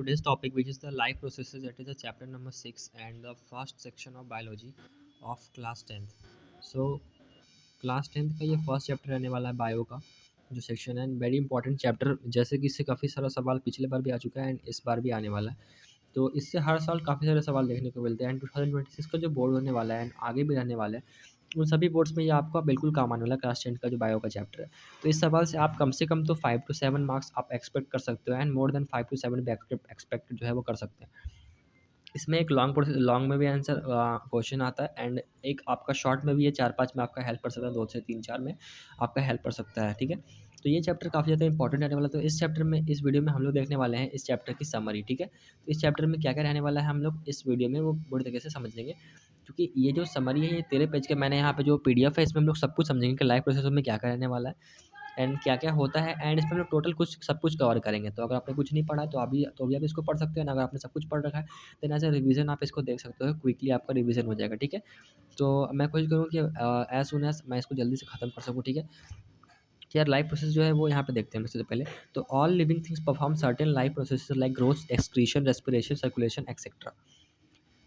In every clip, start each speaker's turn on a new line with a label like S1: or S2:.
S1: today's topic, which is the life processes. That is the chapter number 6 and the first section of biology of class 10th. So class 10th का ये first chapter रहने वाला है bio का जो section है, very important chapter. जैसे कि इससे काफ़ी सारा सवाल पिछले बार भी आ चुका है एंड इस बार भी आने वाला है। तो इससे हर साल काफ़ी सारे सवाल देखने को मिलते हैं एंड 2026 का जो बोर्ड होने वाला है एंड आगे भी रहने वाला है, उन सभी बोर्ड्स में ये आपका बिल्कुल काम आने वाला है क्लास 10 का जो बायो का चैप्टर है। तो इस सवाल से आप कम से कम तो 5 to 7 मार्क्स आप एक्सपेक्ट कर सकते हो एंड मोर देन 5 to 7 भी एक्सपेक्ट जो है वो कर सकते हैं। इसमें एक लॉन्ग में भी आंसर क्वेश्चन आता है एंड एक आपका शॉर्ट में भी ये 4-5 में आपका हेल्प कर सकता है, 2 से 3-4 में आपका हेल्प कर सकता है, ठीक है। तो ये चैप्टर काफ़ी ज़्यादा इंपॉर्टेंट रहने वाला है। तो इस चैप्टर में, इस वीडियो में हम लोग देखने वाले हैं इस चैप्टर की समरी, ठीक है। तो इस चैप्टर में क्या क्या रहने वाला है हम लोग इस वीडियो में वो पूरी तरीके से समझ लेंगे, क्योंकि ये जो समरी है ये 13 पेज के मैंने यहाँ पे जो पीडीएफ है इसमें हम लोग सब कुछ समझेंगे कि लाइफ प्रोसेस में क्या क्या रहने वाला है एंड क्या-क्या होता है एंड इसमें हम लोग टोटल कुछ सब कुछ कवर करेंगे। तो अगर आपने कुछ नहीं पढ़ा है तो भी आप इसको पढ़ सकते हैं, अगर आपने सब कुछ पढ़ रखा है देन एज़ अ रिवीजन आप इसको देख सकते हो, क्विकली आपका रिवीजन हो जाएगा, ठीक है। तो मैं कोशिश करूँगा कि एज़ सून एज़ मैं इसको जल्दी से खत्म कर सकूँ, ठीक है। कि यार लाइफ प्रोसेस जो है वो यहाँ पे देखते हैं सबसे पहले। तो all living things perform certain life processes like growth, excretion, respiration, circulation etcetera.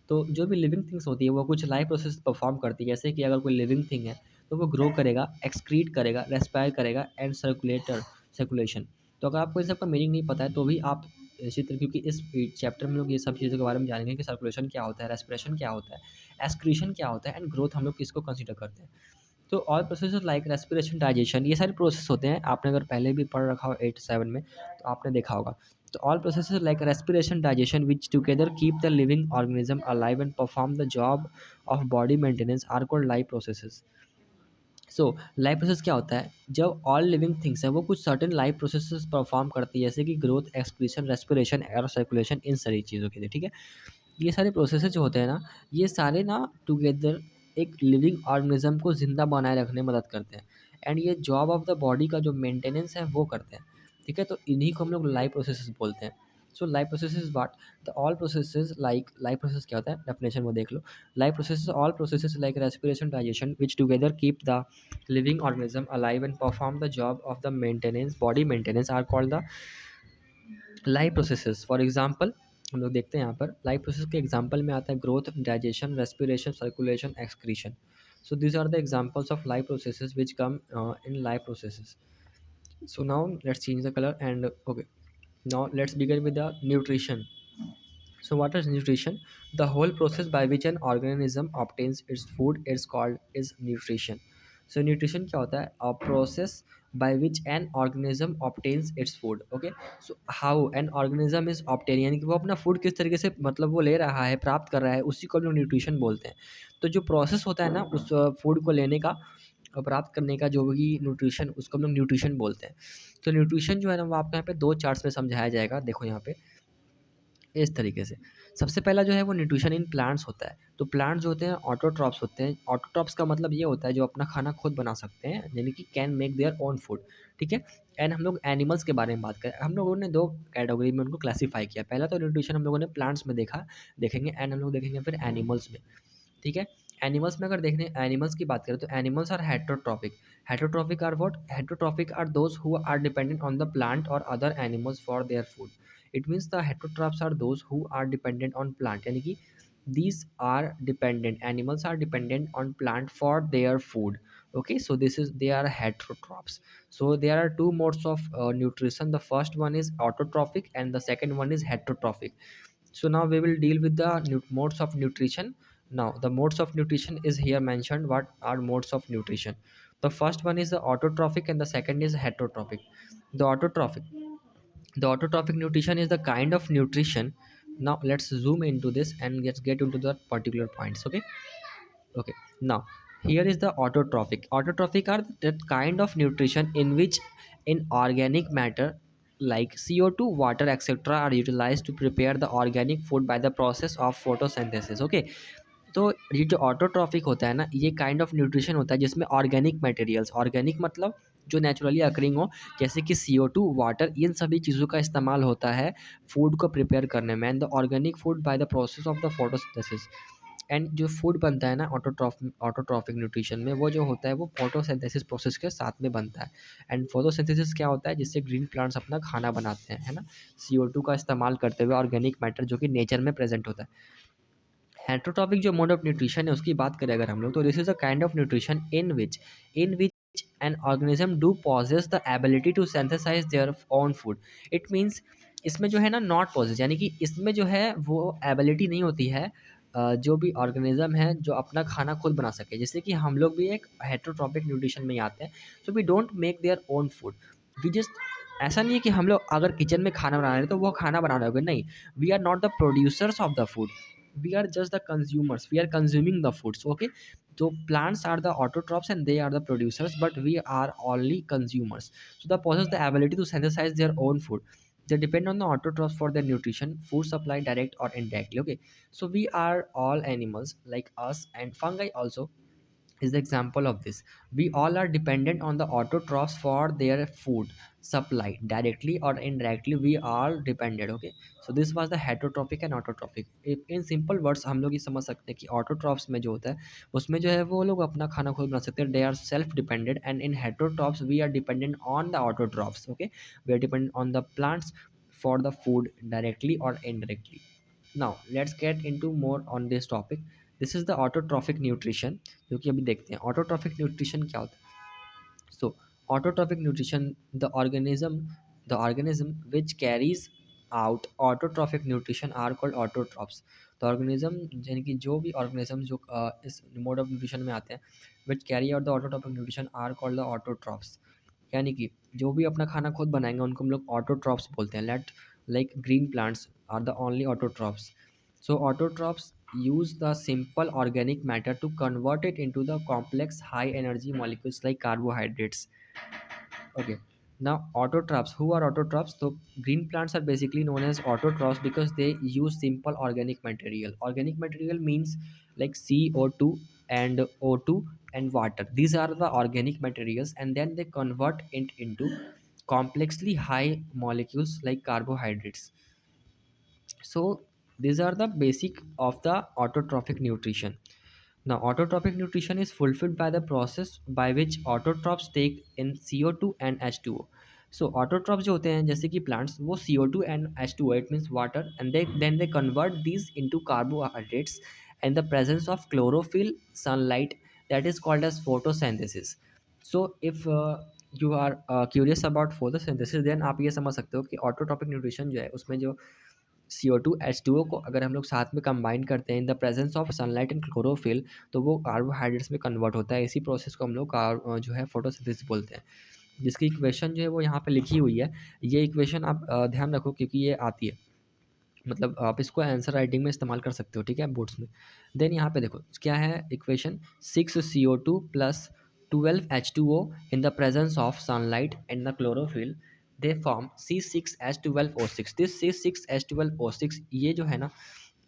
S1: तो जो भी लिविंग थिंग्स होती है वो कुछ लाइफ प्रोसेस परफॉर्म करती है। जैसे कि अगर कोई लिविंग थिंग है तो वो ग्रो करेगा, एक्सक्रीट करेगा, रेस्पायर करेगा एंड सर्कुलेशन। तो अगर आपको इन सब का मीनिंग नहीं पता है तो भी आप इसी तरह, क्योंकि इस चैप्टर में लोग ये सब चीज़ों के बारे में जानेंगे कि सर्कुलेशन क्या होता है, रेस्पिरेशन क्या होता है, एक्सक्रीशन क्या होता है एंड ग्रोथ हम लोग किसको कंसिडर करते हैं। तो all process like respiration, digestion, ये सारे प्रोसेस होते हैं। आपने अगर पहले भी पढ़ रखा हो 8-7 में तो आपने देखा होगा। तो all processes like respiration, digestion, which together keep the living organism alive and perform the job of body maintenance, are called life processes. So life process क्या होता है, जब ऑल लिविंग थिंग्स है वो कुछ सर्टेन लाइफ प्रोसेसेस परफॉर्म करती है, जैसे कि growth, excretion, respiration, air circulation, इन सारी चीज़ों के लिए, ठीक है। ये सारे प्रोसेसेस जो होते हैं ना, ये सारे ना टुगेदर एक लिविंग ऑर्गेनिज्म को ज़िंदा बनाए रखने में मदद करते हैं एंड ये जॉब ऑफ द बॉडी का जो मेंटेनेंस है वो करते हैं, ठीक है। तो इन्हीं को हम लोग लाइफ प्रोसेसेस बोलते हैं। So life processes what, the all processes like, life process क्या होता है डेफिनेशन वो देख लो। Life processes all processes like respiration, digestion, which together keep the living organism alive and perform the job of the maintenance, body maintenance, are called the life processes. For example हम लोग देखते हैं यहाँ पर life process के example में आता है growth, digestion, respiration, circulation, excretion. So these are the examples of life processes which come in life processes. So now let's change the color and okay, now let's begin with the nutrition. So what is nutrition? The whole process by which an organism obtains its food is called is nutrition. So nutrition क्या होता है? A process by which an organism obtains its food. Okay. So how an organism is obtaining, यानी कि वो अपना food किस तरीके से मतलब वो ले रहा है, प्राप्त कर रहा है, उसी को हम लोग न्यूट्रिशन बोलते हैं। तो जो प्रोसेस होता है ना उस फूड को लेने का और प्राप्त करने का, जो भी न्यूट्रिशन, उसको हम लोग न्यूट्रिशन बोलते हैं। तो न्यूट्रिशन जो है ना वो आपको यहाँ पे 2 चार्ट्स में समझाया जाएगा। देखो यहाँ पे इस तरीके से। सबसे पहला जो है वो न्यूट्रिशन इन प्लांट्स होता है। तो प्लांट्स जो होते हैं ऑटोट्रॉप्स होते हैं। ऑटोट्रॉप्स का मतलब ये होता है जो अपना खाना खुद बना सकते हैं, यानी कि can make their own food, ठीक है। एंड हम लोग एनिमल्स के बारे में बात करें, हम लोगों ने 2 कैटेगरी में उनको क्लासिफाई किया। पहला तो न्यूट्रिशन हम लोगों ने प्लांट्स में देखेंगे एंड हम लोग देखेंगे फिर एनिमल्स में, ठीक है। एनिमल्स में अगर देखने एनिमल्स की बात करें तो animals are heterotrophic. Heterotrophic are what? Heterotrophic are those who are dependent on the plant or other animals for their food. It means the heterotrophs are those who are dependent on plant, यानी कि these are dependent, animals are dependent on plant for their food. Okay, so this is, they are heterotrophs. So there are two modes of nutrition. The first one is autotrophic and the second one is heterotrophic. So now we will deal with the modes of nutrition. Now the modes of nutrition is here mentioned. What are modes of nutrition? The first one is the autotrophic and the second is heterotrophic. The autotrophic, the autotrophic nutrition is the kind of nutrition. Now let's zoom into this and let's get into the particular points. Okay, okay. Now here is the autotrophic. Autotrophic are that kind of nutrition in which inorganic matter like CO2, water, etc. are utilized to prepare the organic food by the process of photosynthesis. Okay, तो ये जो autotrophic होता है ना, ये kind of nutrition होता है जिसमें ऑर्गेनिक मटेरियल्स, ऑर्गेनिक मतलब जो नेचुरली अकरिंग हो, जैसे कि CO2, वाटर, इन सभी चीज़ों का इस्तेमाल होता है फूड को प्रिपेयर करने में। And the organic food by the process of the photosynthesis, and जो फूड बनता है ना ऑटोट्रॉफिक न्यूट्रिशन में, वो जो होता है वो फोटोसिंथेसिस प्रोसेस के साथ में बनता है। एंड फोटोसिंथेसिस क्या होता है, जिससे ग्रीन प्लांट्स अपना खाना बनाते हैं, है ना, CO2 का इस्तेमाल करते हुए ऑर्गेनिक मैटर जो कि नेचर में प्रेजेंट होता है। हेटरोट्रॉपिक जो मोड ऑफ न्यूट्रिशन है उसकी बात करें अगर हम लोग, तो this is a kind of nutrition in which an organism do possess the ability to synthesize their own food. It means इसमें जो है ना नॉट पॉजेस, यानी कि इसमें जो है वो एबिलिटी नहीं होती है जो भी ऑर्गेनिज्म है जो अपना खाना खुद बना सके। जैसे कि हम लोग भी एक हेटरोट्रॉपिक न्यूट्रिशन में ही आते हैं, so we don't make their own food. We just, ऐसा नहीं है कि हम लोग अगर किचन में खाना बना रहे हैं तो वो खाना बना रहे होंगे, नहीं, we are not the producers of the food, we are just the consumers, we are consuming the foods, okay? So plants are the autotrophs and they are the producers, but we are only consumers. So they possess the ability to synthesize their own food. They depend on the autotrophs for their nutrition, food supply, direct or indirectly, okay? So we are all animals like us, and fungi also is the example of this. We all are dependent on the autotrophs for their food supply, directly or indirectly we are dependent, okay? So this was the heterotrophic and autotrophic. In simple words हम लोग ये समझ सकते हैं कि autotrophs में जो होता है उसमें जो है वो लोग अपना खाना खुद बना सकते हैं, they are self dependent, and in heterotrophs we are dependent on the autotrophs, okay? We are dependent on the plants for the food directly or indirectly. Now let's get into more on this topic. This is the autotrophic nutrition, जो कि अभी देखते हैं autotrophic nutrition क्या होता है. So autotrophic nutrition, the organism which carries out autotrophic nutrition are called autotrophs. तो organism यानी कि जो भी ऑर्गेनिज्म जो इस मोड ऑफ न्यूट्रिशन में आते हैं, which carry out the autotrophic nutrition are called the autotrophs. यानी कि जो भी अपना खाना खुद बनाएंगे उनको हम लोग ऑटोट्रॉफ्स बोलते हैं. Like green plants are the only autotrophs. So autotrophs use the simple organic matter to convert it into the complex high energy molecules like carbohydrates. Okay. Now autotrophs. Who are autotrophs? So green plants are basically known as autotrophs because they use simple organic material. Organic material means like CO2 and O2 and water. These are the organic materials, and then they convert it into complexly high molecules like carbohydrates. So these are the basic of the autotrophic nutrition. Now, autotrophic nutrition is fulfilled by the process by which autotrophs take in CO2 and H2O. So autotrophs जो होते हैं जैसे कि plants, वो CO2 and H2O, it means water, and then they convert these into carbohydrates in the presence of chlorophyll, sunlight, that is called as photosynthesis. So if you are curious about photosynthesis, then आप ये समझ सकते हो कि autotrophic nutrition जो है उसमें जो CO2 H2O को अगर हम लोग साथ में कंबाइन करते हैं in the presence of sunlight and chlorophyll, तो वो कार्बोहाइड्रेट्स में कन्वर्ट होता है. इसी प्रोसेस को हम लोग जो है फोटोसिंथेसिस बोलते हैं, जिसकी इक्वेशन जो है वो यहाँ पे लिखी हुई है. ये इक्वेशन आप ध्यान रखो क्योंकि ये आती है, मतलब आप इसको आंसर राइटिंग में इस्तेमाल कर सकते हो, ठीक है, बोर्ड्स में. देन यहाँ पे देखो क्या है equation, 6CO2 plus 12H2O in the presence of sunlight and the chlorophyll, they form C6H12O6. This C6H12O6 ये जो है ना,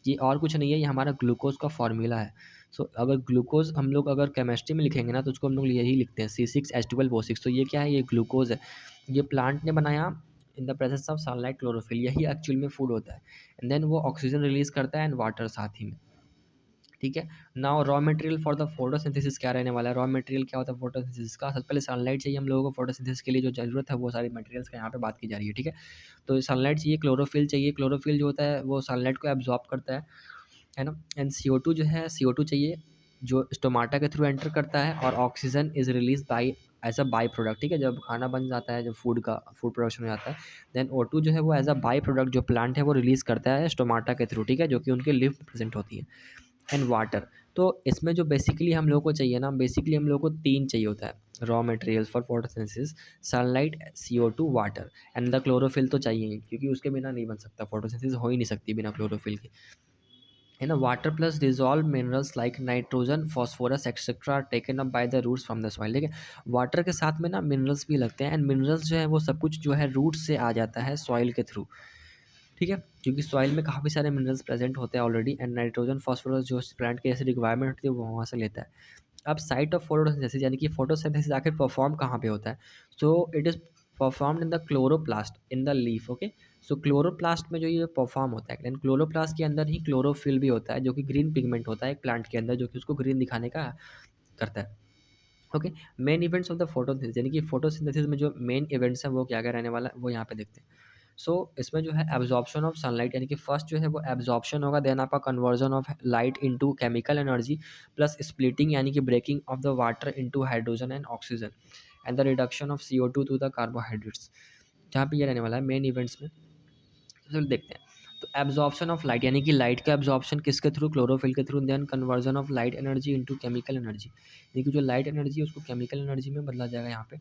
S1: ये और कुछ नहीं है, ये हमारा ग्लूकोज का फॉर्मूला है. सो अगर ग्लूकोज हम लोग अगर केमिस्ट्री में लिखेंगे ना तो उसको हम लोग यही लिखते हैं C6H12O6. तो ये क्या है, ये ग्लूकोज है, ये प्लांट ने बनाया in the presence of sunlight chlorophyll, यही एक्चुअल में फूड होता है. एंड देन वो ऑक्सीजन रिलीज करता है एंड वाटर साथ ही में, ठीक है. Now raw material for the photosynthesis क्या रहने वाला है, रॉ मटेरियल क्या होता है फोटोसिंथेसिस का, सबसे पहले सनलाइट चाहिए हम लोगों को फोटोसिंथेसिस के लिए, जो ज़रूरत है वो सारी मटेरियल्स का यहाँ पे बात की जा रही है, ठीक है. तो सनलाइट चाहिए, क्लोरोफिल चाहिए, क्लोरोफिल जो होता है वो सनलाइट को एब्जॉर्ब करता है ना. एंड CO2 जो है, CO2 चाहिए जो स्टोमाटा के थ्रू एंटर करता है, और oxygen is release by as a byproduct, ठीक है. जब खाना बन जाता है, जब फूड प्रोडक्शन हो जाता है, देन O2 जो है वो एज अ बाई प्रोडक्ट जो प्लांट है वो रिलीज करता है स्टोमाटा के थ्रू, ठीक है, जो कि उनके लिव में प्रेजेंट होती है. एंड वाटर, तो इसमें जो बेसिकली हम लोग को चाहिए ना, बेसिकली हम लोग को तीन चाहिए होता है raw materials for photosynthesis, sunlight, CO2, water, and the chlorophyll तो चाहिए ही, क्योंकि उसके बिना नहीं बन सकता, फोटोसिंथेसिस हो ही नहीं सकती बिना क्लोरोफिल के, है ना. Water plus dissolve minerals like nitrogen, phosphorus etcetera taken up by the roots from the soil, ठीक है. वाटर के साथ में ना मिनरल्स भी लगते हैं, एंड मिनरल्स जो है वो सब कुछ जो है रूट से आ जाता है सॉइल के थ्रू, ठीक है, क्योंकि सॉइल में काफ़ी सारे मिनरल्स प्रेजेंट होते हैं ऑलरेडी, एंड नाइट्रोजन फॉस्फोरस जो प्लांट की ऐसी रिक्वायरमेंट होती है वो वहाँ से लेता है. अब साइट ऑफ फोटोसिंथेसिस, यानी कि फोटोसिंथेसिस आखिर परफॉर्म कहाँ पे होता है, so it is performed in the chloroplast in the leaf, okay. So chloroplast में जो ये परफॉर्म होता है, एंड क्लोरोप्लास्ट के अंदर ही क्लोरोफिल भी होता है, जो कि ग्रीन पिगमेंट होता है एक प्लांट के अंदर, जो कि उसको ग्रीन दिखाने का करता है। Okay, main events of the photosynthesis, यानी कि फोटोसिंथेसिस में जो मेन इवेंट्स है वो क्या क्या रहने वाला है वो यहाँ पे देखते हैं। सो इसमें जो है एब्जॉर्प्शन ऑफ सनलाइट, यानी कि फर्स्ट जो है वो एब्जॉर्प्शन होगा, देन आपका conversion of light into chemical energy, plus splitting यानी कि breaking of the water into hydrogen and oxygen, and the reduction of CO2 to the carbohydrates, जहाँ पे ये रहने वाला है मेन इवेंट्स में। तो देखते हैं। तो एब्जॉर्प्शन ऑफ लाइट, यानी कि लाइट का एब्जॉर्प्शन किसके थ्रू, क्लोरोफिल के through, then conversion of light energy into chemical energy, यानी कि जो लाइट एनर्जी है उसको केमिकल एनर्जी में बदला जाएगा यहाँ पे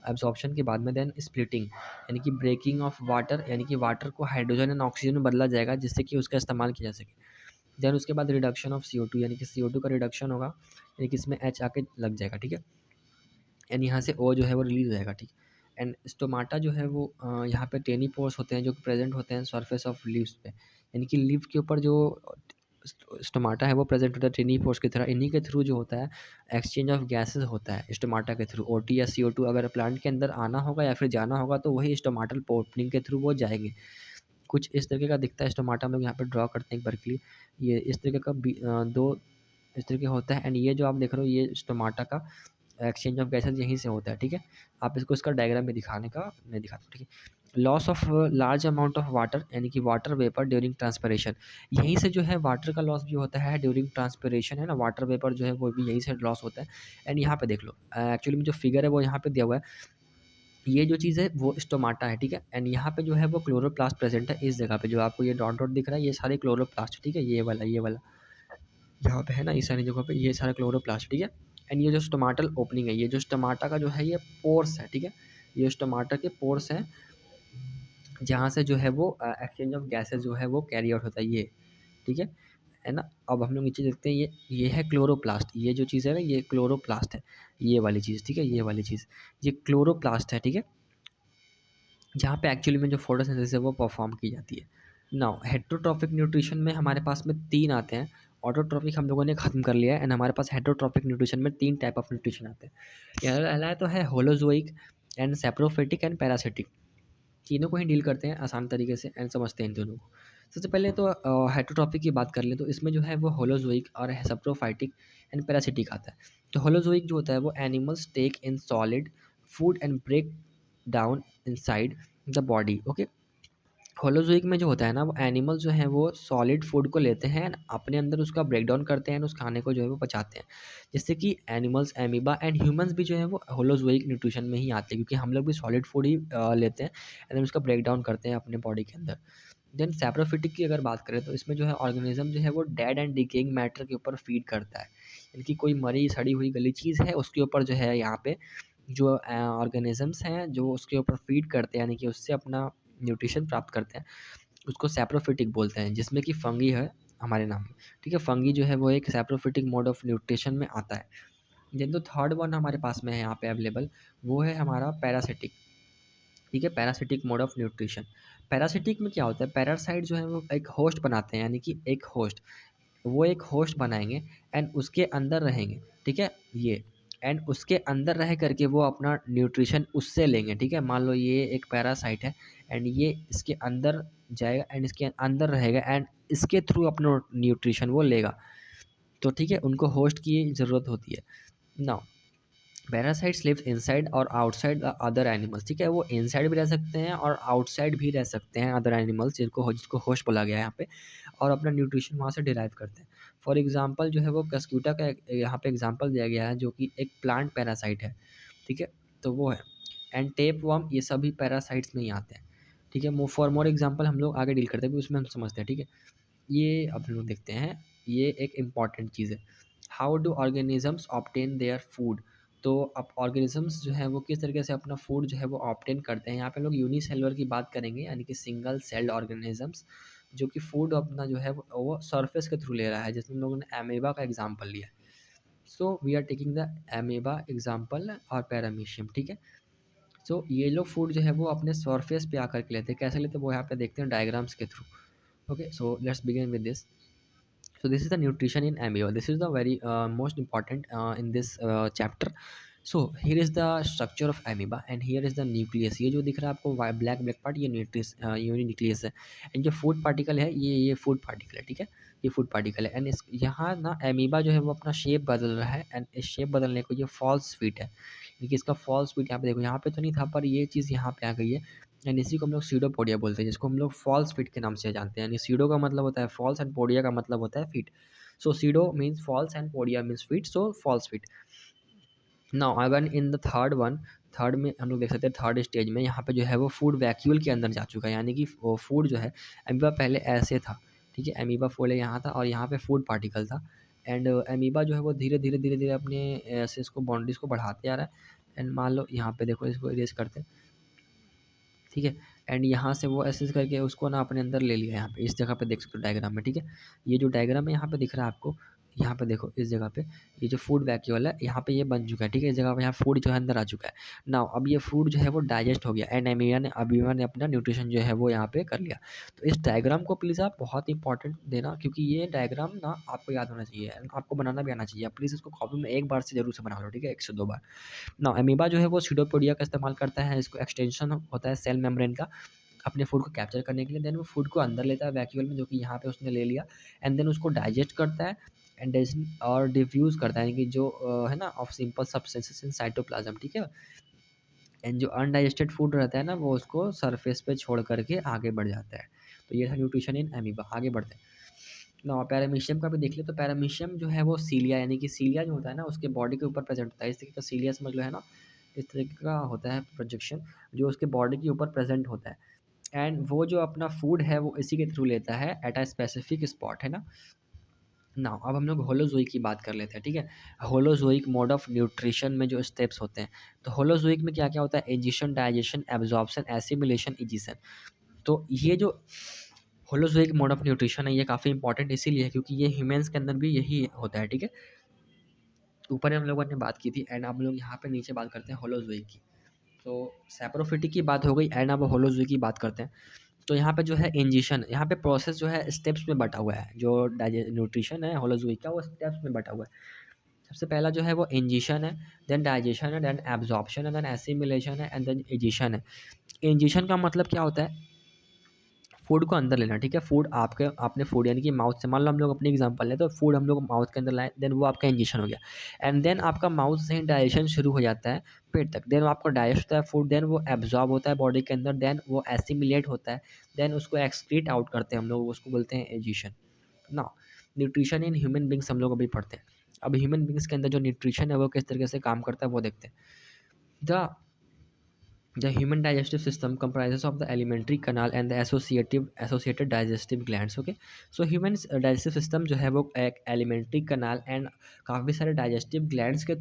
S1: एब्जॉर्प्शन के बाद में। देन स्प्लिटिंग, यानी कि ब्रेकिंग ऑफ वाटर, यानी कि वाटर को हाइड्रोजन एंड ऑक्सीजन में बदला जाएगा जिससे कि उसका इस्तेमाल किया जा सके। देन उसके बाद रिडक्शन ऑफ CO2, यानी कि CO2 का रिडक्शन होगा, यानी कि इसमें H आके लग जाएगा, ठीक है, एंड यहाँ से O जो है वो रिलीज हो जाएगा, ठीक। एंड स्टोमाटा जो है वो यहाँ पे टेनी पोर्स होते हैं जो प्रेजेंट होते हैं सरफेस ऑफ लीव्स पे, यानी कि लीव के ऊपर जो स्टोमाटा है वो प्रेजेंट होता है टेनी पोर्स की तरह। इन्हीं के थ्रू जो होता है एक्सचेंज ऑफ गैसेस होता है स्टोमाटा के थ्रू। OT या CO2 अगर प्लांट के अंदर आना होगा या फिर जाना होगा तो वही स्टोमाटल ओपनिंग के थ्रू वो जाएंगे। कुछ इस तरीके का दिखता है स्टोमाटा, हम लोग यहाँ पे ड्रॉ करते हैं एक बार के लिए। ये इस तरीके का दो इस तरीके होता है, एंड ये जो आप देख रहे हो ये स्टोमाटा का एक्सचेंज ऑफ गैसेज यहीं से होता है, ठीक है। आप इसको इसका डायग्राम में दिखाने का मैं दिखाता हूँ, ठीक है। Loss of large amount of water, यानी कि वाटर वेपर ड्यूरिंग ट्रांसपरेशन, यहीं से जो है वाटर का लॉस भी होता है ड्यूरिंग ट्रांसपरेशन, है ना, वाटर वेपर जो है वो भी यहीं से लॉस होता है। एंड यहाँ पे देख लो एक्चुअली में जो फिगर है वो यहाँ पे दिया हुआ है, ये जो चीज़ है वो स्टोमाटा है, ठीक है। एंड यहाँ पे जो है वो क्लोरोप्लास्ट प्रेजेंट है इस जगह पे, जो आपको ये डॉट डॉट दिख रहा है ये सारे क्लोरोप्लास्ट, ठीक है, ये वाला यहाँ पे है ना, इस सारी जगह पे ये सारा क्लोरोप्लास्ट, ठीक है। एंड ये जो स्टोमाटल ओपनिंग है, ये जो स्टोमाटा का जो है ये पोर्स है, ठीक है, ये स्टोमाटा के पोर्स हैं जहाँ से जो है वो एक्सचेंज ऑफ गैसेस जो है वो कैरी आउट होता है ये, ठीक है ना। अब हम लोग नीचे देखते हैं, ये है क्लोरोप्लास्ट, ये जो चीज़ है ना ये क्लोरोप्लास्ट है, ये वाली चीज़, ठीक है, ये वाली चीज़ ये क्लोरोप्लास्ट है, ठीक है, जहाँ पे एक्चुअली में जो फोटोसिंथेसिस है वो परफॉर्म की जाती है। नाउ हेटरोट्रॉफिक न्यूट्रिशन में हमारे पास में 3 आते हैं। ऑटोट्रॉफिक हम लोगों ने खत्म कर लिया है, एंड हमारे पास हेटरोट्रॉफिक न्यूट्रिशन में 3 टाइप ऑफ न्यूट्रिशन आते हैं। पहला तो है holozoic and saprophytic and parasitic. तीनों को ही डील करते हैं आसान तरीके से एंड समझते हैं इन दोनों को। सबसे पहले तो हेटरोट्रॉफिक की बात कर लें तो इसमें जो है वो होलोजोइक और सैप्रोफाइटिक एंड पैरासिटिक आता है। तो होलोजोइक जो होता है वो animals take in solid food and break down inside the body. Okay, holozoic में जो होता है ना वो एनिमल जो है वो सॉलिड फूड को लेते हैं and अपने अंदर उसका ब्रेक डाउन करते हैं, उस खाने को जो है वो पचाते हैं। जैसे कि एनिमल्स, एमीबा एंड ह्यूमंस भी जो है वो होलोज़ोइक न्यूट्रिशन में ही आते हैं, क्योंकि हम लोग भी सॉलिड फूड ही लेते हैं एंड देन उसका ब्रेक डाउन करते हैं अपने बॉडी के अंदर। देन सैप्रोफिटिक की अगर बात करें तो इसमें जो है ऑर्गेनिज्म जो है वो डेड एंड डिकेइंग मैटर के ऊपर फीड करता है, यानी कि कोई मरी सड़ी हुई गली चीज़ है उसके ऊपर जो है यहाँ पे जो ऑर्गेनिजम्स हैं जो उसके ऊपर फीड करते हैं, यानी कि उससे अपना न्यूट्रिशन प्राप्त करते हैं, उसको सैप्रोफिटिक बोलते हैं, जिसमें कि फंगी है हमारे नाम में, ठीक है। फंगी जो है वो एक सैप्रोफिटिक मोड ऑफ न्यूट्रिशन में आता है। देन तो थर्ड वन हमारे पास में है यहाँ पे अवेलेबल, वो है हमारा पैरासिटिक, ठीक है, parasitic mode of nutrition. Parasitic में क्या होता है, पैरासाइट जो है वो एक होस्ट बनाते हैं, यानी कि एक होस्ट, वो एक होस्ट बनाएँगे एंड उसके अंदर रहेंगे, ठीक है? ये एंड उसके अंदर रह कर के वो अपना न्यूट्रिशन उससे लेंगे, ठीक है? मान लो ये एक पैरासाइट है एंड ये इसके अंदर जाएगा एंड इसके अंदर रहेगा एंड इसके थ्रू अपना न्यूट्रिशन वो लेगा। तो ठीक है, उनको होस्ट की ज़रूरत होती है। नाउ पैरासाइट्स लिव्स इनसाइड और आउटसाइड द अदर एनिमल्स, ठीक है, वो इनसाइड भी रह सकते हैं और आउटसाइड भी रह सकते हैं अदर एनिमल्स जिसको होस्ट बोला गया है यहाँ पे, और अपना न्यूट्रिशन वहाँ से डिराइव करते हैं। फॉर एग्जांपल जो है वो कस्क्यूटा का यहाँ पे एग्जांपल दिया गया है जो कि एक प्लांट पैरासाइट है, ठीक है, तो वो है। एंड टेप वर्म ये सभी पैरासाइट्स में ही आते हैं, ठीक है। फॉर मोर एग्जाम्पल हम लोग आगे डील करते हैं उसमें हम समझते हैं, ठीक है। ये अब हम लोग देखते हैं, ये एक इम्पॉर्टेंट चीज़ है। How do organisms obtain their food, तो अब ऑर्गेनिजम्स जो है वो किस तरीके से अपना फूड जो है वो ऑब्टेन करते हैं। यहाँ पे हम लोग यूनिसेलुलर की बात करेंगे, यानी कि सिंगल सेल्ड ऑर्गेनिजम्स जो कि फूड अपना जो है वो सरफेस के थ्रू ले रहा है, जिसमें हम लोगों ने एमेबा का एग्जाम्पल लिया है। So we are taking the amoeba example और पैरामीशियम, ठीक है। सो ये लोग फूड जो है वो अपने सरफेस पे आकर के लेते हैं, कैसे लेते हैं वो यहाँ पे देखते हैं डायग्राम्स के through. Okay, so let's begin with this. So this is the nutrition in ameo. This is the very most important in this chapter. So here is the structure of amoeba and here is the nucleus. ये जो दिख रहा है आपको black black part, ये nucleus ये nucleus है। And जो फूड पार्टिकल है ये फूड पार्टिकल है, ठीक है, ये फूड पार्टिकल है। एंड इस यहाँ ना एमीबा जो है वो अपना शेप बदल रहा है, एंड इस शेप बदलने को ये फॉल्स फीट है। देखिए इसका फॉल्स फीट यहाँ पे देखो, यहाँ पे तो नहीं था पर ये चीज़ यहाँ पे आ गई है। एंड इसी को हम लोग सीडोपोडिया बोलते हैं, जिसको हम लोग फॉल्स फीट के नाम से जानते हैं। यानी सीडो का मतलब होता है फॉल्स एंड पोडिया का मतलब होता है feet. So pseudo means false and podia means feet, so false feet. Now again in the third one, third में हम लोग देख सकते हैं थर्ड स्टेज में यहाँ पे जो है वो फूड वैक्यूल के अंदर जा चुका है। यानी कि वो फूड जो है, अमीबा पहले ऐसे था, ठीक है, अमीबा पहले यहाँ था और यहाँ पे फूड पार्टिकल था। एंड अमीबा जो है वो धीरे धीरे धीरे धीरे अपने ऐसे इसको बाउंड्रीज को बढ़ाते आ रहा है। एंड मान लो यहाँ पे देखो, इसको इरेज करते हैं, ठीक है। एंड यहाँ से वो ऐसे करके उसको ना अपने अंदर ले लिया। यहाँ पे इस जगह पे देख सकते हो डायग्राम में, ठीक है। ये जो डायग्राम है यहाँ पे दिख रहा है आपको, यहाँ पे देखो इस जगह पे ये जो फूड वैक्यूल है यहाँ पे ये बन चुका है, ठीक है। इस जगह पे यहाँ फूड जो है अंदर आ चुका है। नाउ अब ये फूड जो है वो डाइजेस्ट हो गया एंड अमीबा ने अपना न्यूट्रिशन जो है वो यहाँ पे कर लिया। तो इस डायग्राम को प्लीज़ आप बहुत इंपॉर्टेंट देना, क्योंकि ये डायग्राम ना आपको याद होना चाहिए, आपको बनाना भी आना चाहिए। प्लीज़ इसको कॉपी में एक बार से जरूर से बना लो, ठीक है, 1 से 2 बार। ना अमीबा जो है वो सीडोपोडिया का इस्तेमाल करता है, इसको एक्सटेंशन होता है सेल मेम्ब्रेन का अपने फूड को कैप्चर करने के लिए। देन वो फूड को अंदर लेता है वैक्यूल में, जो कि यहाँ पे उसने ले लिया। एंड देन उसको डाइजेस्ट करता है एंड और डिफ्यूज़ करता है, यानी कि जो है ना of simple substances in cytoplasm, ठीक है। एंड जो अनडाइजेस्टेड फूड रहता है ना वो उसको सरफेस पे छोड़ करके आगे बढ़ जाता है। तो ये था न्यूट्रिशन इन अमीबा। आगे बढ़ते हैं ना, पैरामीशियम का भी देख ले। तो पैरामीशियम जो है वो सीलिया, यानी कि सीलिया जो होता है ना उसके बॉडी के ऊपर प्रेजेंट होता है। इस तरीके का सीलिया समझ लो, है ना, इस तरीके का होता है प्रोजेक्शन जो उसके बॉडी के ऊपर प्रेजेंट होता है। एंड वो जो अपना फूड है वो इसी के थ्रू लेता है एट अ स्पेसिफिक स्पॉट, है ना। नाउ अब हम लोग होलोजोइक की बात कर लेते हैं, ठीक है। होलोजोइक मोड ऑफ न्यूट्रिशन में जो स्टेप्स होते हैं, तो होलोजोइक में क्या क्या होता है, एजिशन, डाइजेशन, एब्जॉर्प्शन, एसिमिलेशन, इजिशन। तो ये जो होलोजोइक मोड ऑफ न्यूट्रिशन है ये काफ़ी इंपॉर्टेंट इसीलिए है क्योंकि ये ह्यूमंस के अंदर भी यही होता है, ठीक है। ऊपर हम लोगों ने बात की थी एंड अब लोग यहाँ पे नीचे बात करते हैं होलोजोइक की। तो सैप्रोफिटिक की बात हो गई एंड अब होलोजोइक की बात करते हैं। तो यहाँ पे जो है इंजेशन, यहाँ पे प्रोसेस जो है स्टेप्स में बटा हुआ है। जो न्यूट्रिशन है होलोजोइक का वो स्टेप्स में बटा हुआ है। सबसे पहला जो है वो इंजेशन है, देन डाइजेशन है, देन एब्जॉर्प्शन है, देन एसिमिलेशन है एंड देन इजिशन है। इंजेशन का मतलब क्या होता है, फूड को अंदर लेना, ठीक है। फूड आपके आपने फूड यानी कि माउथ से, मान लो हम लोग अपनी एग्जांपल लें तो फूड हम लोग माउथ के अंदर लाए, देन वो आपका इंजेक्शन हो गया। एंड देन आपका माउथ से ही डाइजेशन शुरू हो जाता है पेट तक। देन आपको डाइजेस्ट होता है फूड, देन वो एब्जॉर्ब होता है बॉडी के अंदर, देन वो एसिमिलेट होता है, देन उसको एक्सक्रीट आउट करते हैं हम लोग, उसको बोलते हैं एजिशन ना। न्यूट्रिशन इन ह्यूमन बींग्स हम लोग अभी पढ़ते हैं। अब ह्यूमन बींग्स के अंदर जो न्यूट्रिशन है वो किस तरीके से काम करता है वो देखते हैं। The The human digestive system comprises of the alimentary canal and the associated digestive glands. Okay, so human digestive system जो है वो एक alimentary canal and काफ़ी सारे digestive glands के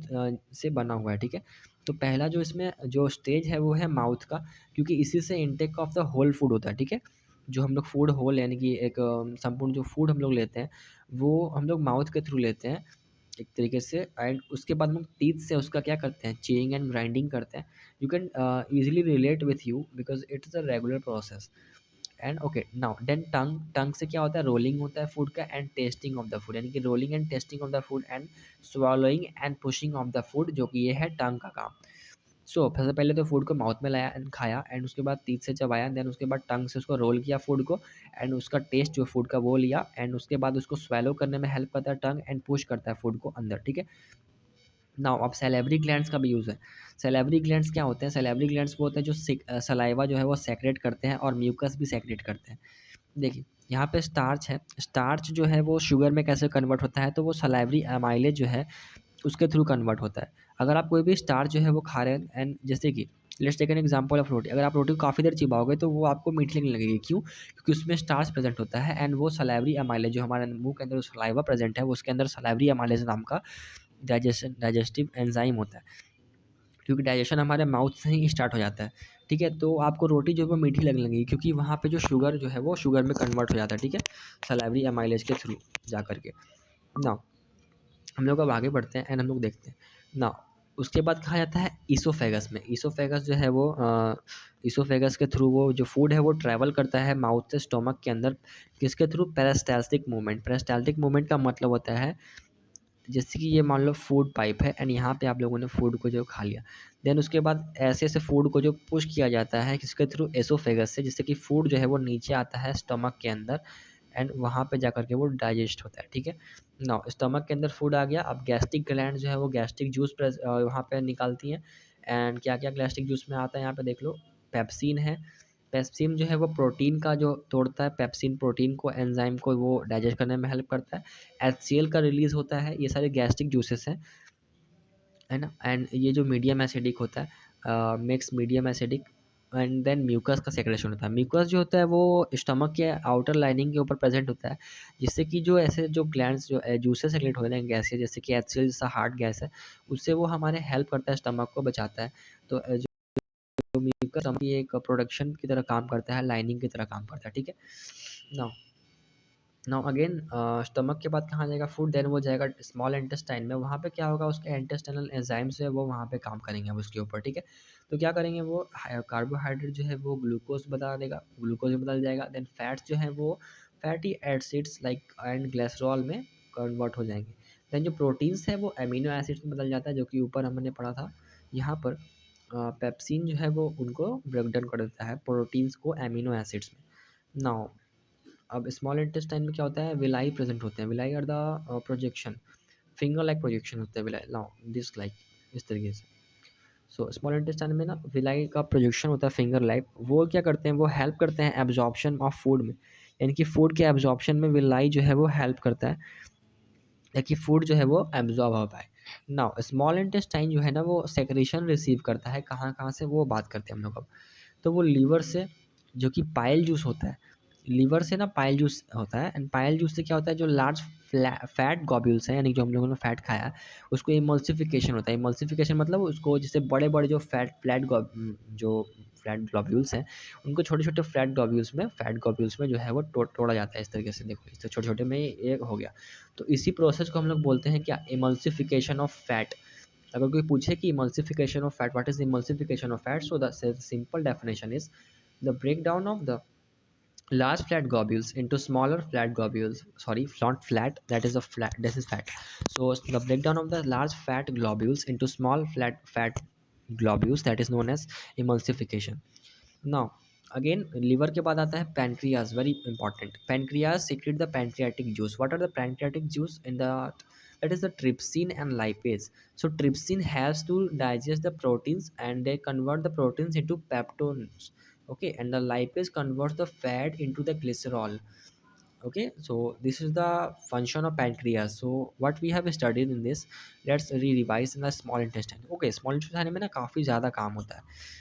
S1: से बना हुआ है, ठीक है। तो पहला जो इसमें जो स्टेज है वो है माउथ का, क्योंकि इसी से intake of the whole food होता है, ठीक है। जो हम लोग फूड होल यानी कि एक संपूर्ण जो फूड हम लोग लेते हैं वो हम लोग माउथ के थ्रू लेते हैं एक तरीके से। एंड उसके बाद हम लोग टीथ से उसका क्या करते हैं, चेइंग एंड ग्राइंडिंग करते हैं। You can easily relate with you because it is a regular process. And okay now then tongue, tongue से क्या होता है, रोलिंग होता है फूड का and tasting of the food, यानी कि rolling and tasting of the food and swallowing and pushing of the food, जो कि ये है टंग का काम। सो सबसे पहले तो फूड को माउथ में लाया एंड खाया, एंड उसके बाद टीथ से चबाया, देन उसके बाद टंग से उसको रोल किया फूड को, एंड उसका टेस्ट जो फूड का वो लिया, एंड उसके बाद उसको स्वेलो करने में हेल्प करता है टंग एंड पुश करता है फूड को अंदर, ठीक है। नाउ अब सैलिवरी ग्लैंड्स का भी यूज़ है। सैलिवरी ग्लैंड्स क्या होते हैं, सैलिवरी ग्लैंड्स वो होते हैं जो सलाइवा जो है वो सेक्रेट करते हैं और म्यूकस भी सेक्रेट करते हैं। देखिए यहाँ पे स्टार्च है, स्टार्च जो है वो शुगर में कैसे कन्वर्ट होता है, तो वो सलाइवरी एमाइलेज जो है उसके थ्रू कन्वर्ट होता है। अगर आप कोई भी स्टार्च जो है वो खा रहे हैं एंड जैसे कि let's take an example of roti, अगर आप रोटी को काफ़ी देर चिबाओगे तो वो आपको मीठी लगने लगेगी, क्यों, क्योंकि उसमें स्टार्च प्रेजेंट होता है एंड वो सलाइवरी एमाइलेज जो हमारे मुंह के अंदर सलाइवा प्रेजेंट है वो उसके अंदर सलाइवरी एमाइलेज नाम का डाइजेस्टिव एंजाइम होता है, क्योंकि डाइजेशन हमारे माउथ से ही स्टार्ट हो जाता है, ठीक है। तो आपको रोटी जो है वो मीठी लगने लगेगी क्योंकि वहाँ पे जो शुगर जो है वो शुगर में कन्वर्ट हो जाता है, ठीक है, सलाइवरी एमाइलेज के थ्रू जा करके। नाउ हम लोग अब आगे बढ़ते हैं एंड हम लोग देखते हैं ना। उसके बाद कहा जाता है ईसोफेगस में। ईसोफेगस जो है वो ईसोफेगस के थ्रू वो जो फूड है वो ट्रैवल करता है माउथ से स्टोमक के अंदर, किसके through, peristaltic movement. Peristaltic movement का मतलब होता है जैसे कि ये मान लो फूड पाइप है एंड यहाँ पे आप लोगों ने फूड को जो खा लिया, देन उसके बाद ऐसे ऐसे फूड को जो पुश किया जाता है किसके थ्रू, एसोफेगस से, जिससे कि फूड जो है वो नीचे आता है स्टमक के अंदर एंड वहाँ पे जाकर के वो डाइजेस्ट होता है। ठीक है, नाउ स्टमक के अंदर फूड आ गया, अब गैस्ट्रिक ग्लैंड जो है वो गैस्ट्रिक जूस वहाँ पे निकालती हैं। एंड क्या क्या गैस्ट्रिक जूस में आता है यहाँ पे देख लो, पेप्सिन है। पेप्सिन जो है वो प्रोटीन का जो तोड़ता है, पेप्सिन प्रोटीन को, एंजाइम को वो डाइजेस्ट करने में हेल्प करता है। एचसीएल का रिलीज़ होता है, ये सारे गैस्ट्रिक जूसेस हैं, है ना। एंड ये जो मीडियम एसिडिक होता है, mix medium acidic, and then mucus का सेक्रेशन होता है। म्यूकस जो होता है वो स्टमक के आउटर लाइनिंग के ऊपर प्रेजेंट होता है, जिससे कि जो ऐसे जो ग्लैंड्स जो जूसेस सेक्रेट हो रहे हैं गैसेज, जैसे कि एचसीएल जैसा हार्ड गैस है, उससे वो हमारे हेल्प करता है, स्टमक को बचाता है। तो जो म्यूकस स्टमक की एक प्रोडक्शन की तरह काम करता है, लाइनिंग की तरह काम करता है। ठीक है, नाउ नाउ अगेन स्टमक के बाद कहाँ जाएगा फूड, देन वो जाएगा स्मॉल इंटेस्टाइन में। वहाँ पे क्या होगा, उसके इंटेस्टाइनल एंजाइम्स है वो वहाँ पे काम करेंगे अब उसके ऊपर। ठीक है, तो क्या करेंगे वो, कार्बोहाइड्रेट जो है वो ग्लूकोज बना देगा, ग्लूकोज में बदल जाएगा। देन फैट्स जो है वो fatty acids like and glycerol में कन्वर्ट हो जाएंगे। देन जो प्रोटीन्स है वो अमीनो एसिड्स में बदल जाता है, जो कि ऊपर हमने पढ़ा था। यहाँ पर पेप्सिन जो है वो उनको ब्रेक डाउन कर देता है प्रोटीन्स को अमीनो एसिड्स में। नाउ अब स्मॉल इंटेस्टाइन में क्या होता है, विलाई प्रेजेंट होते हैं। Villi are the projection, finger like projection होता है विलाई, नाउ दिस लाइक, इस तरीके से। सो स्मॉल इंटेस्टाइन में ना विलाई का प्रोजेक्शन होता है फिंगर लाइक, वो क्या करते हैं, वो हेल्प करते हैं एब्जॉर्प्शन ऑफ फूड में, यानी कि फूड के एब्जॉर्प्शन में विलाई जो है वो हेल्प करता है, ताकि फूड जो है वो एब्जॉर्ब हो पाए। नाउ स्मॉल इंटेस्टाइन जो है ना वो सेक्रेशन रिसीव करता है, कहाँ कहाँ से, वो बात करते हैं हम लोग अब। तो वो लीवर से, जो कि पाइल जूस होता है, लीवर से ना पाइल जूस होता है, एंड पाइल जूस से क्या होता है, जो लार्ज फैट ग्लोब्यूल्स हैं, यानी जो हम लोगों ने फैट खाया है, उसको इमल्सिफिकेशन होता है। इमल्सिफिकेशन मतलब उसको जैसे बड़े बड़े जो जो फ्लैट ग्लोब्यूल्स हैं, उनको छोटे छोटे फैट ग्लोब्यूल्स में जो है वो तोड़ा जाता है। इस तरीके से देखो, इससे छोटे छोटे में ये हो गया। तो इसी प्रोसेस को हम लोग बोलते हैं क्या, इमल्सिफिकेशन ऑफ फैट। अगर कोई पूछे कि emulsification of fat, what is emulsification of fat, so the simple definition is the breakdown of the large flat globules into smaller flat globules, sorry, not flat, that is a flat, this is fat. So the breakdown of the large fat globules into small fat globules, that is known as emulsification. Now again liver के बाद आता है pancreas, very important. Pancreas secrete the pancreatic juice. What are the pancreatic juice in the, that is the trypsin and lipase. So trypsin has to digest the proteins and they convert the proteins into peptones, okay, and the lipase converts the fat into the glycerol. Okay, so this is the function of pancreas. So what we have studied in this, let's revise in the small intestine. Okay, small intestine में ना काफ़ी ज़्यादा काम होता है।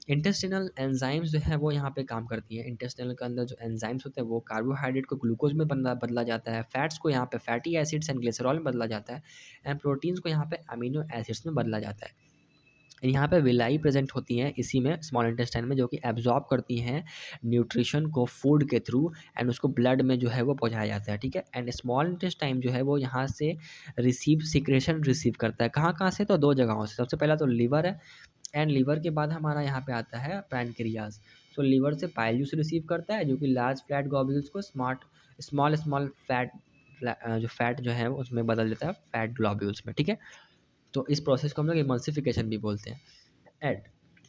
S1: Intestinal enzymes जो है वो यहाँ पे काम करती हैं। इंटेस्टिनल के अंदर जो एंजाइम्स होते हैं वो कार्बोहाइड्रेट को ग्लूकोज में बदला जाता है, फैट्स को यहाँ पे फैटी एसिड्स एंड ग्लिसरॉल में बदला जाता है, एंड प्रोटीन्स को यहाँ पे अमीनो एसिड्स में बदला जाता है। यहाँ पे विलाई प्रेजेंट होती हैं इसी में, स्मॉल इंटेस्टाइन में, जो कि एब्जॉर्ब करती हैं न्यूट्रिशन को फूड के थ्रू, एंड उसको ब्लड में जो है वो पहुँचाया जाता है। ठीक है, एंड स्मॉल इंटेस्टाइन जो है वो यहाँ से सिक्रेशन रिसीव करता है, कहाँ कहाँ से, तो दो जगहों से। सबसे पहला तो लीवर है, एंड लीवर के बाद हमारा यहाँ पे आता है पैनक्रियाज। सो लीवर से पाइल जूस रिसीव करता है, जो कि लार्ज फ्लैट ग्लोब्यूल्स को स्मॉल स्मॉल जो फैट जो है उसमें बदल देता है फैट ग्लोब्यूल्स में। ठीक है, तो इस प्रोसेस को हम लोग इमल्सिफिकेशन भी बोलते हैं। एंड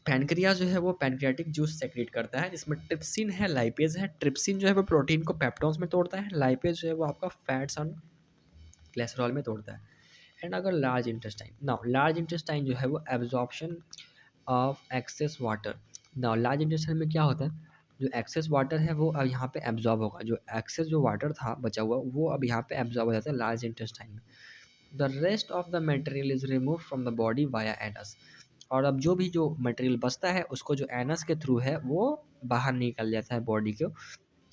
S1: पैनक्रियाज जो है वो पैनक्रियाटिक जूस सेक्रेट करता है, जिसमें ट्रिप्सिन है, लाइपेज है। ट्रिप्सिन जो है वो प्रोटीन को पेप्टोन्स में तोड़ता है, लाइपेज जो है वो आपका फैट्स और कोलेस्ट्रॉल में तोड़ता है। एंड अगर large intestine, now large intestine जो है वो absorption of excess water. Now large intestine में क्या होता है, जो एक्सेस वाटर है वो अब यहाँ पे एब्जॉर्ब होगा, जो एक्सेस जो वाटर था बचा हुआ वो अब यहाँ पे एब्जॉर्ब हो जाता है लार्ज इंटेस्टाइन में। The rest of the material is remove from the body via anus. और अब जो भी जो मटेरियल बचता है उसको जो एनस के थ्रू है वो बाहर निकल जाता है बॉडी को।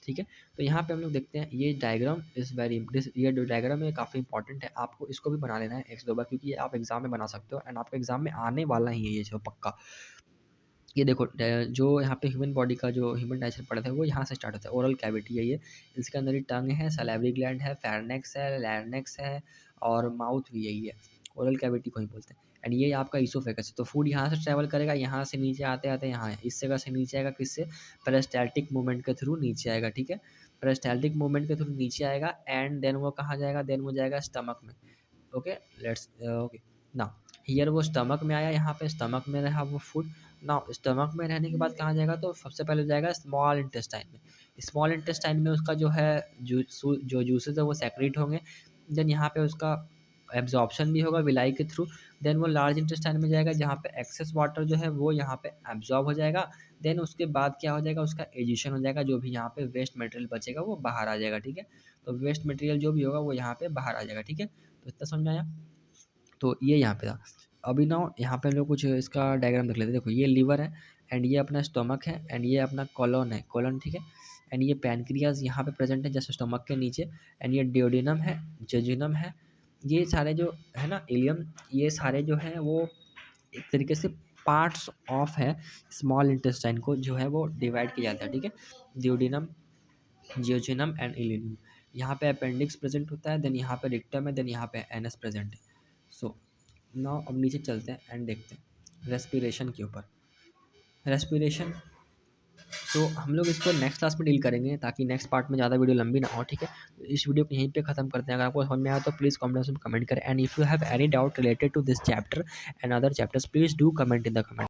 S1: ठीक है, तो यहाँ पे हम लोग देखते हैं ये डायग्राम इज़ वेरी, ये जो डायग्राम है काफ़ी इंपॉर्टेंट है, आपको इसको भी बना लेना है एक से दो बार, क्योंकि ये आप एग्जाम में बना सकते हो एंड आपके एग्जाम में आने वाला ही है ये जो पक्का। ये देखो जो यहाँ पे ह्यूमन बॉडी का जो ह्यूमन डाइजेशन पढ़ा था वो यहाँ से स्टार्ट होता है, ओरल कैविटी है ये, इसके अंदर ही टंग है, सैलिवरी ग्लैंड है, फेरनेक्स है, लैरिंक्स है, और माउथ भी यही है, ओरल कैविटी को ही बोलते हैं। एंड ये आपका ईसोफेगस है, तो फूड यहाँ से ट्रैवल करेगा, यहाँ से नीचे आते आते यहाँ है, इस जगह से नीचे आएगा, किससे, पेरिस्टाल्टिक मूवमेंट के थ्रू नीचे आएगा। ठीक है, पेरिस्टाल्टिक मूवमेंट के थ्रू नीचे आएगा, एंड देन वो कहाँ जाएगा, देन वो जाएगा स्टमक में। Okay let's okay now here वो स्टमक में आया, यहाँ पे स्टमक में रहा वो फूड। नाउ स्टमक में रहने के बाद कहाँ जाएगा, तो सबसे पहले जाएगा स्मॉल इंटेस्टाइन में। स्मॉल इंटेस्टाइन में उसका जो है जो जूसेस है वो सेक्रेट होंगे। देन यहाँ पे उसका एब्जॉर्प्शन भी होगा विलाई के थ्रू। देन वो लार्ज इंटेस्टाइन में जाएगा, जहाँ पे एक्सेस वाटर जो है वो यहाँ पे एब्जॉर्ब हो जाएगा। देन उसके बाद क्या हो जाएगा, उसका एजिशन हो जाएगा, जो भी यहाँ पे वेस्ट मटेरियल बचेगा वो बाहर आ जाएगा, ठीक है। तो वेस्ट मटेरियल जो भी होगा वो यहाँ पे बाहर आ जाएगा, ठीक है। तो इतना समझ में आया। तो ये यहाँ पे था। अभी ना यहाँ पे हम लोग कुछ इसका डायग्राम देख लेते हैं। देखो ये लीवर है एंड ये अपना स्टमक है एंड ये अपना कॉलन है, कॉलन, ठीक है। एंड ये पैनक्रियाज यहाँ पे प्रेजेंट है जैसे स्टमक के नीचे। एंड ये डियोडिनम है, जेजुनम है। ये सारे जो है ना इलियम, ये सारे जो है वो एक तरीके से पार्ट्स ऑफ है स्मॉल इंटेस्टाइन को जो है वो डिवाइड किया जाता है, ठीक है। डियोडिनम, जियोजिनम एंड इलियम। यहाँ पे अपेंडिक्स प्रेजेंट होता है, देन यहाँ पे रिक्टम है, देन यहाँ पे एनस प्रेजेंट है। सो नाउ अब नीचे चलते हैं एंड देखते हैं रेस्पिरेशन के ऊपर। रेस्पिरेशन, तो हम लोग इसको नेक्स्ट क्लास में डील करेंगे ताकि नेक्स्ट पार्ट में ज़्यादा वीडियो लंबी ना हो, ठीक है। तो इस वीडियो को यहीं पे खत्म करते हैं। अगर आपको समझ में आया तो प्लीज़ कमेंट में कमेंट करें and if you have any doubt related to this chapter and other chapters please do comment in the comment.